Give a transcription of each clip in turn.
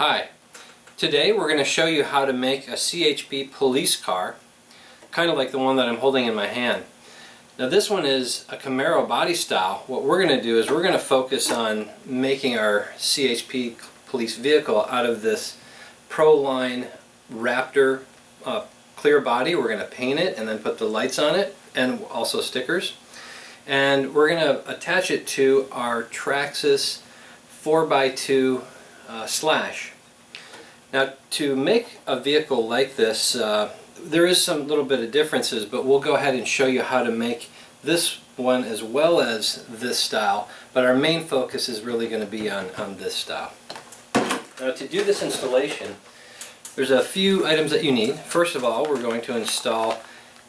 Hi. Today we're going to show you how to make a CHP police car, kind of like the one that I'm holding in my hand. Now this one is a Camaro body style. What we're going to do is we're going to focus on making our CHP police vehicle out of this Pro-Line Raptor clear body. We're going to paint it and then put the lights on it and also stickers. And we're going to attach it to our Traxxas 4x2 slash. Now to make a vehicle like this, there is some little bit of differences, but we'll go ahead and show you how to make this one as well as this style, but our main focus is really going to be on this style. Now to do this installation, there's a few items that you need. First of all, we're going to install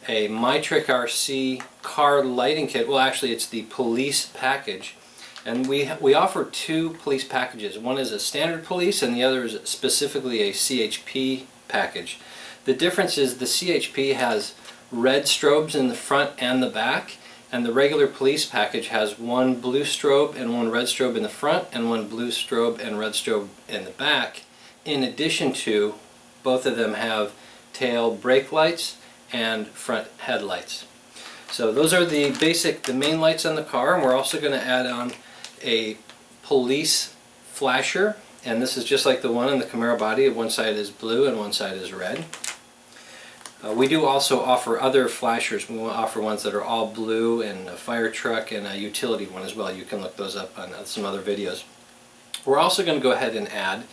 a MyTrickRC car lighting kit. Well, actually it's the police package. And we offer two police packages. One is a standard police and the other is specifically a CHP package. The difference is the CHP has red strobes in the front and the back, and the regular police package has one blue strobe and one red strobe in the front and one blue strobe and red strobe in the back. In addition to, both of them have tail brake lights and front headlights. So those are the main lights on the car, and we're also going to add on a police flasher, and this is just like the one in the Camaro body. One side is blue and one side is red. We do also offer other flashers. We offer ones that are all blue, and a fire truck and a utility one as well. You can look those up on some other videos. We're also going to go ahead and add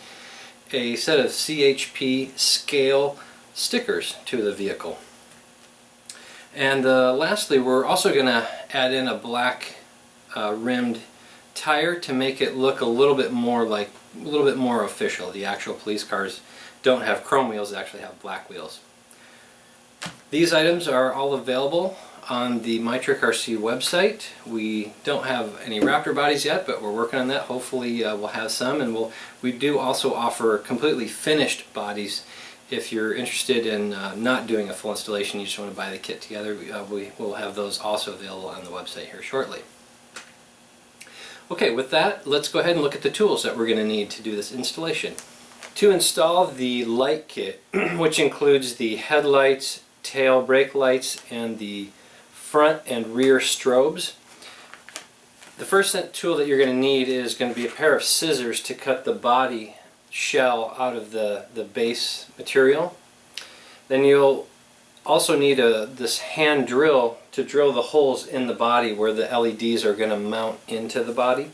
a set of CHP scale stickers to the vehicle. And lastly, we're also going to add in a black rimmed tire to make it look a little bit more official. The actual police cars don't have chrome wheels, they actually have black wheels. These items are all available on the MyTrickRC website. We don't have any Raptor bodies yet, but we're working on that. Hopefully we'll have some, and we do also offer completely finished bodies. If you're interested in not doing a full installation, you just want to buy the kit together, we will have those also available on the website here shortly. Okay, with that, let's go ahead and look at the tools that we're going to need to do this installation. To install the light kit, which includes the headlights, tail brake lights, and the front and rear strobes, the first tool that you're going to need is going to be a pair of scissors to cut the body shell out of the base material. Then you'll also need this hand drill to drill the holes in the body where the LEDs are going to mount into the body.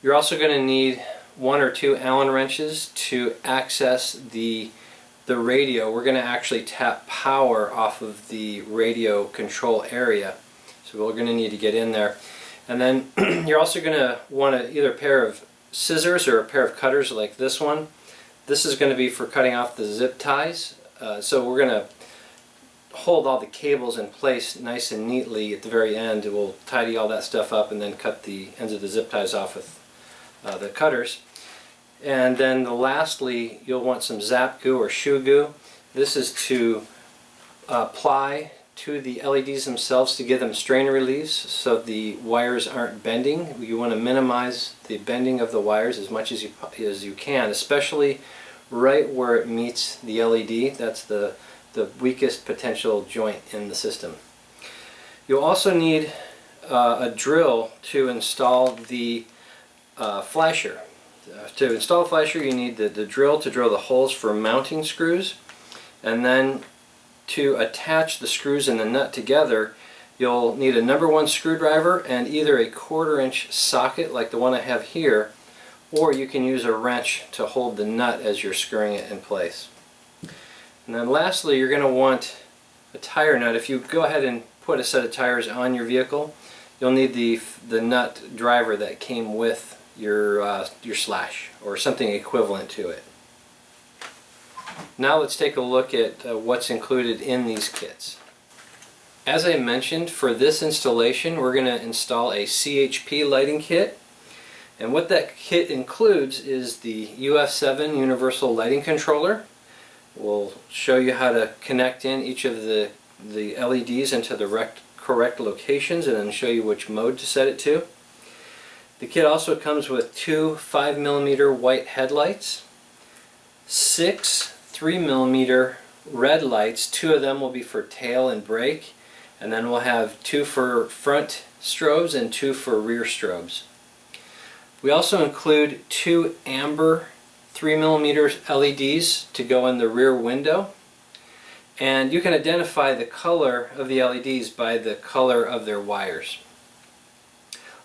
You're also going to need one or two Allen wrenches to access the radio. We're going to actually tap power off of the radio control area, so we're going to need to get in there. And then you're also going to want either a pair of scissors or a pair of cutters like this one. This is going to be for cutting off the zip ties. So we're going to hold all the cables in place nice and neatly at the very end. We'll tidy all that stuff up and then cut the ends of the zip ties off with the cutters. And then lastly, you'll want some zap goo or shoe goo. This is to apply to the LEDs themselves to give them strain reliefs so the wires aren't bending. You want to minimize the bending of the wires as much as you can, especially right where it meets the LED. That's the weakest potential joint in the system. You'll also need a drill to install the flasher. To install a flasher, you need the drill to drill the holes for mounting screws, and then to attach the screws and the nut together, you'll need a #1 screwdriver and either a 1/4 inch socket like the one I have here, or you can use a wrench to hold the nut as you're screwing it in place. And then lastly, you're going to want a tire nut. If you go ahead and put a set of tires on your vehicle, you'll need the nut driver that came with your slash or something equivalent to it. Now let's take a look at what's included in these kits. As I mentioned, for this installation we're going to install a CHP lighting kit, and what that kit includes is the UF7 universal lighting controller. We'll show you how to connect in each of the LEDs into the correct locations and then show you which mode to set it to. The kit also comes with 2 5mm white headlights, 6 3mm red lights. 2 of them will be for tail and brake, and then we'll have 2 for front strobes and 2 for rear strobes. We also include 2 amber 3mm LEDs to go in the rear window, and you can identify the color of the LEDs by the color of their wires.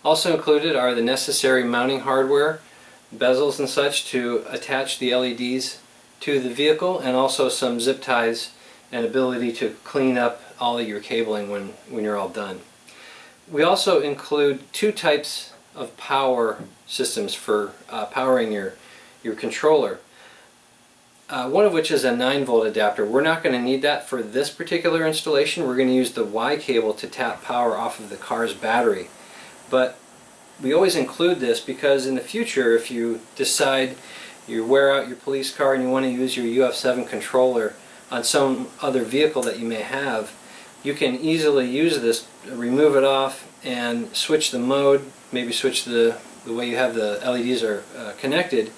Also included are the necessary mounting hardware, bezels and such to attach the LEDs to the vehicle, and also some zip ties and ability to clean up all of your cabling when you're all done. We also include 2 types of power systems for powering your controller. One of which is a 9-volt adapter. We're not going to need that for this particular installation. We're going to use the Y cable to tap power off of the car's battery. But we always include this because in the future, if you decide you wear out your police car and you want to use your UF7 controller on some other vehicle that you may have, you can easily use this, remove it off, and switch the mode, maybe switch the way you have the LEDs are connected,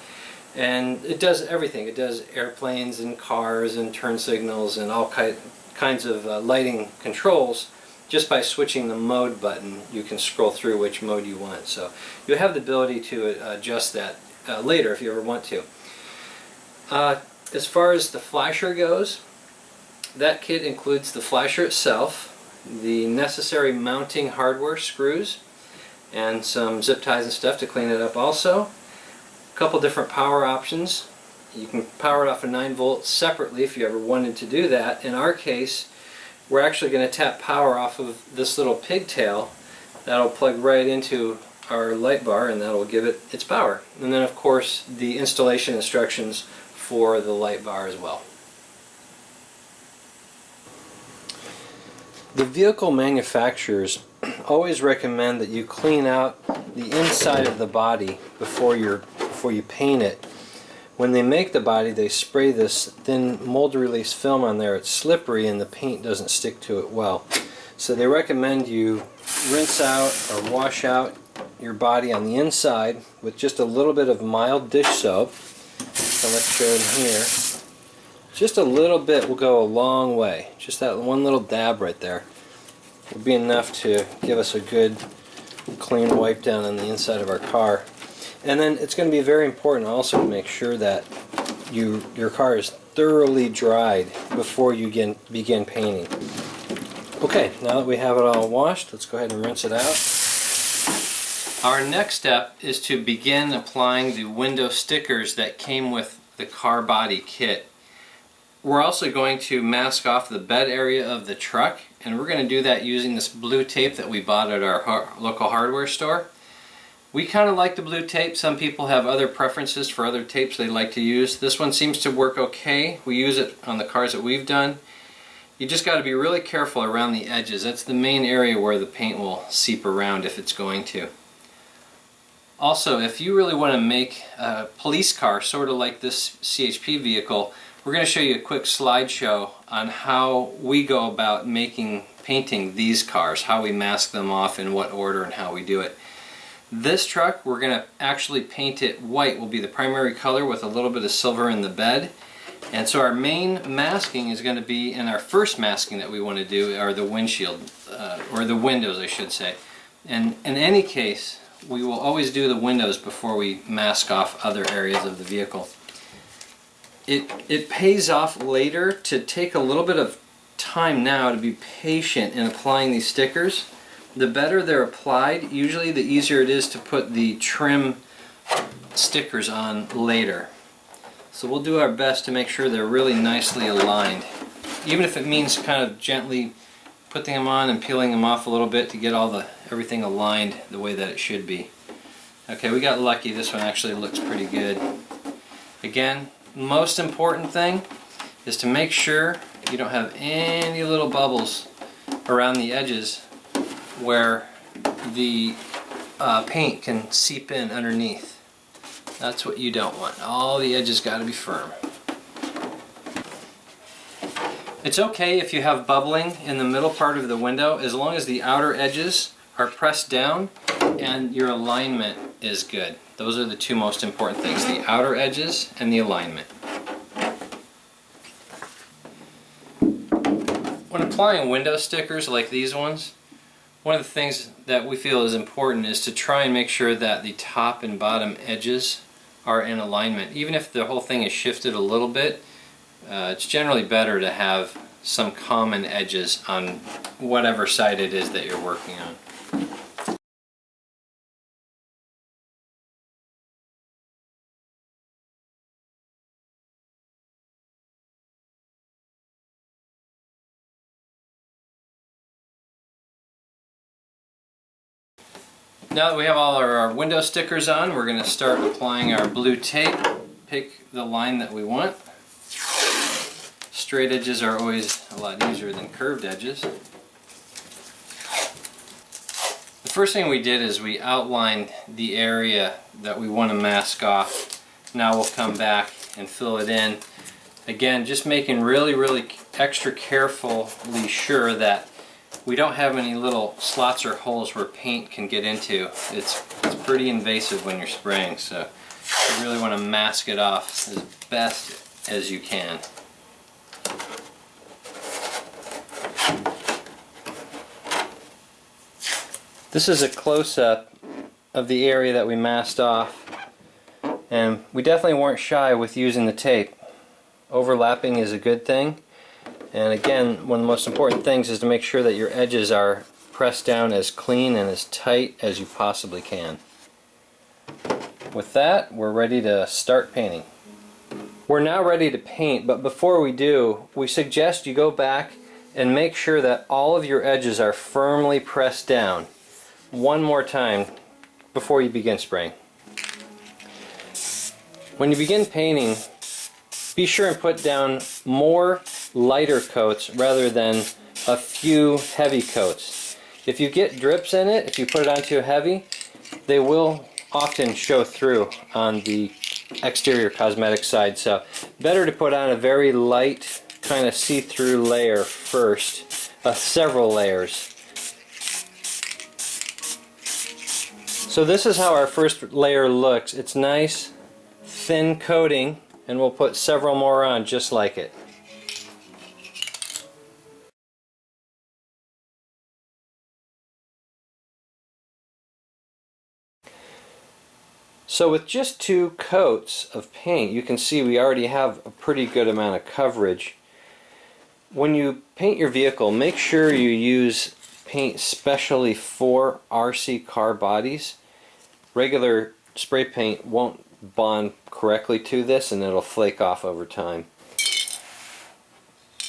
and it does everything. It does airplanes and cars and turn signals and all kinds of lighting controls. Just by switching the mode button, you can scroll through which mode you want. So you have the ability to adjust that later if you ever want to. As far as the flasher goes, that kit includes the flasher itself, the necessary mounting hardware, screws, and some zip ties and stuff to clean it up also. A couple different power options. You can power it off a 9-volt separately if you ever wanted to do that. In our case, we're actually going to tap power off of this little pigtail. That'll plug right into our light bar and that'll give it its power. And then of course the installation instructions for the light bar as well. The vehicle manufacturers always recommend that you clean out the inside of the body before you paint it. When they make the body, they spray this thin mold release film on there. It's slippery and the paint doesn't stick to it well. So they recommend you rinse out or wash out your body on the inside with just a little bit of mild dish soap. So let's show it here. Just a little bit will go a long way. Just that one little dab right there will be enough to give us a good clean wipe down on the inside of our car. And then it's going to be very important also to make sure that your car is thoroughly dried before you begin painting. Okay, now that we have it all washed, let's go ahead and rinse it out. Our next step is to begin applying the window stickers that came with the car body kit. We're also going to mask off the bed area of the truck, and we're going to do that using this blue tape that we bought at our local hardware store. We kind of like the blue tape. Some people have other preferences for other tapes they like to use. This one seems to work okay. We use it on the cars that we've done. You just got to be really careful around the edges. That's the main area where the paint will seep around if it's going to. Also, if you really want to make a police car sort of like this CHP vehicle, we're going to show you a quick slideshow on how we go about painting these cars, how we mask them off, in what order, and how we do it. This truck, we're going to actually paint it white, will be the primary color with a little bit of silver in the bed. And so our main masking is going to be, and our first masking that we want to do are the windshield, or the windows I should say. And in any case, we will always do the windows before we mask off other areas of the vehicle. It pays off later to take a little bit of time now to be patient in applying these stickers. The better they're applied, usually the easier it is to put the trim stickers on later. So we'll do our best to make sure they're really nicely aligned. Even if it means kind of gently putting them on and peeling them off a little bit to get everything aligned the way that it should be. Okay, we got lucky. This one actually looks pretty good. Again, most important thing is to make sure you don't have any little bubbles around the edges where the paint can seep in underneath. That's what you don't want. All the edges got to be firm. It's okay if you have bubbling in the middle part of the window, as long as the outer edges are pressed down and your alignment is good. Those are the two most important things, the outer edges and the alignment. When applying window stickers like these ones, one of the things that we feel is important is to try and make sure that the top and bottom edges are in alignment. Even if the whole thing is shifted a little bit, it's generally better to have some common edges on whatever side it is that you're working on. Now that we have all our window stickers on, we're going to start applying our blue tape. Pick the line that we want. Straight edges are always a lot easier than curved edges. The first thing we did is we outlined the area that we want to mask off. Now we'll come back and fill it in. Again, just making really extra carefully sure that we don't have any little slots or holes where paint can get into. It's pretty invasive when you're spraying, so you really want to mask it off as best as you can. This is a close-up of the area that we masked off, and we definitely weren't shy with using the tape. Overlapping is a good thing. And again, one of the most important things is to make sure that your edges are pressed down as clean and as tight as you possibly can. With that, we're ready to start painting. We're now ready to paint, but before we do, we suggest you go back and make sure that all of your edges are firmly pressed down one more time before you begin spraying. When you begin painting, be sure and put down more lighter coats rather than a few heavy coats. If you get drips in it, if you put it on too heavy, they will often show through on the exterior cosmetic side. So better to put on a very light kind of see-through layer first, several layers. So this is how our first layer looks. It's nice, thin coating, and we'll put several more on just like it. So with just 2 coats of paint, you can see we already have a pretty good amount of coverage. When you paint your vehicle, make sure you use paint specially for RC car bodies. Regular spray paint won't bond correctly to this and it'll flake off over time.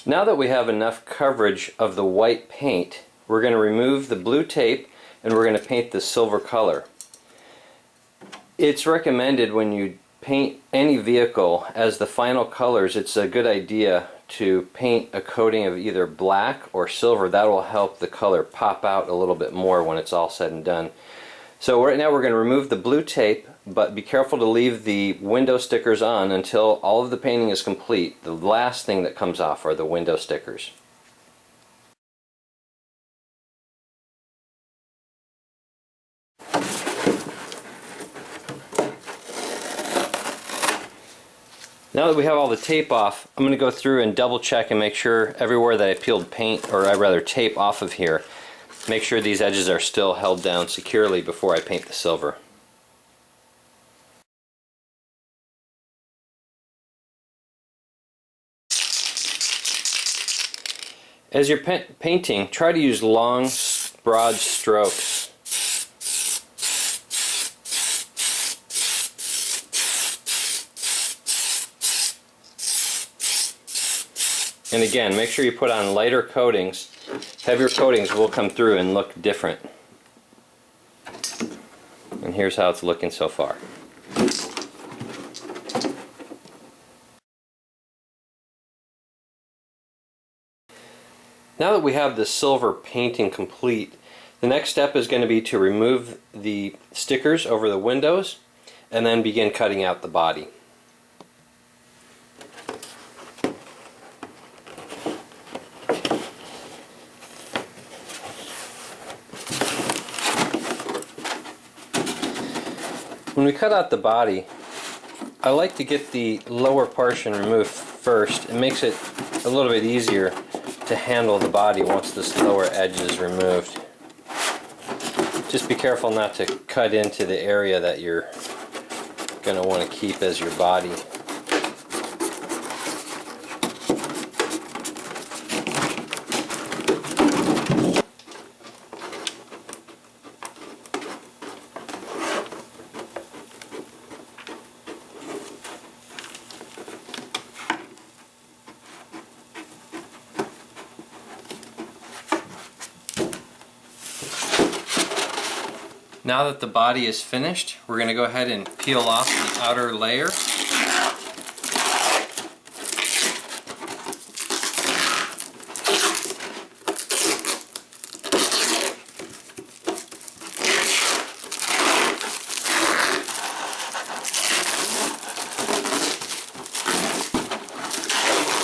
Now that we have enough coverage of the white paint, we're going to remove the blue tape and we're going to paint the silver color. It's recommended when you paint any vehicle as the final colors, it's a good idea to paint a coating of either black or silver. That will help the color pop out a little bit more when it's all said and done. So right now we're going to remove the blue tape, but be careful to leave the window stickers on until all of the painting is complete. The last thing that comes off are the window stickers. Now that we have all the tape off, I'm going to go through and double check and make sure everywhere that I peeled paint, or rather tape off of here, make sure these edges are still held down securely before I paint the silver. As you're painting, try to use long, broad strokes. And again, make sure you put on lighter coatings. Heavier coatings will come through and look different. And here's how it's looking so far. Now that we have the silver painting complete, the next step is going to be to remove the stickers over the windows and then begin cutting out the body. When we cut out the body, I like to get the lower portion removed first. It makes it a little bit easier to handle the body once this lower edge is removed. Just be careful not to cut into the area that you're going to want to keep as your body. Now that the body is finished, we're going to go ahead and peel off the outer layer.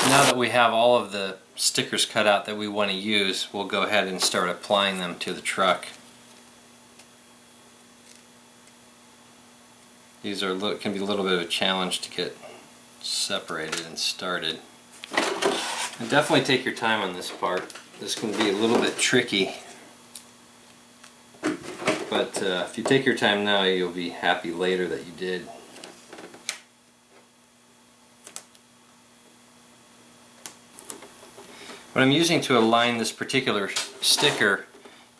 Now that we have all of the stickers cut out that we want to use, we'll go ahead and start applying them to the truck. These can be a little bit of a challenge to get separated and started. And definitely take your time on this part. This can be a little bit tricky. But if you take your time now, you'll be happy later that you did. What I'm using to align this particular sticker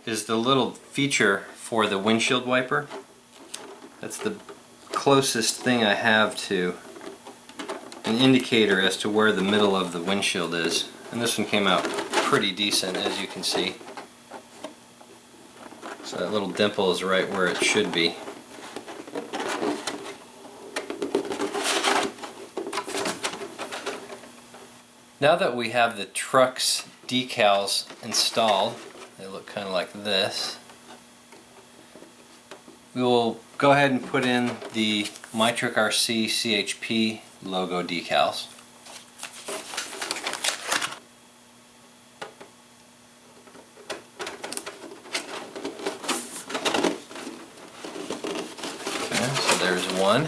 is the little feature for the windshield wiper. That's the closest thing I have to an indicator as to where the middle of the windshield is. And this one came out pretty decent, as you can see. So that little dimple is right where it should be. Now that we have the truck's decals installed, they look kind of like this, we will go ahead and put in the MyTrickRC CHP logo decals. Okay, so there's one.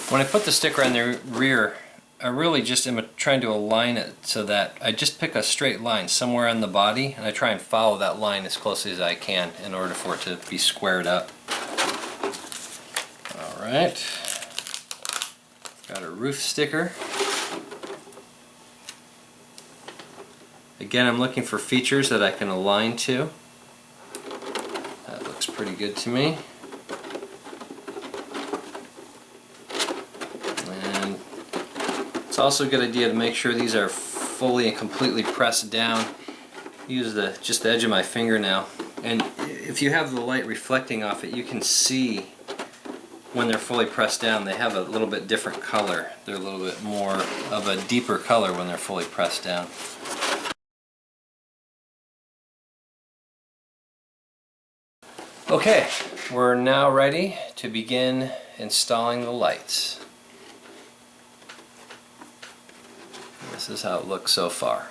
When I put the sticker on the rear, I really just am trying to align it so that I just pick a straight line somewhere on the body and I try and follow that line as closely as I can in order for it to be squared up. Alright, got a roof sticker. Again, I'm looking for features that I can align to. That looks pretty good to me. It's also a good idea to make sure these are fully and completely pressed down. Use just the edge of my fingernail, and if you have the light reflecting off it, you can see when they're fully pressed down they have a little bit different color. They're a little bit more of a deeper color when they're fully pressed down. Okay, we're now ready to begin installing the lights. This is how it looks so far.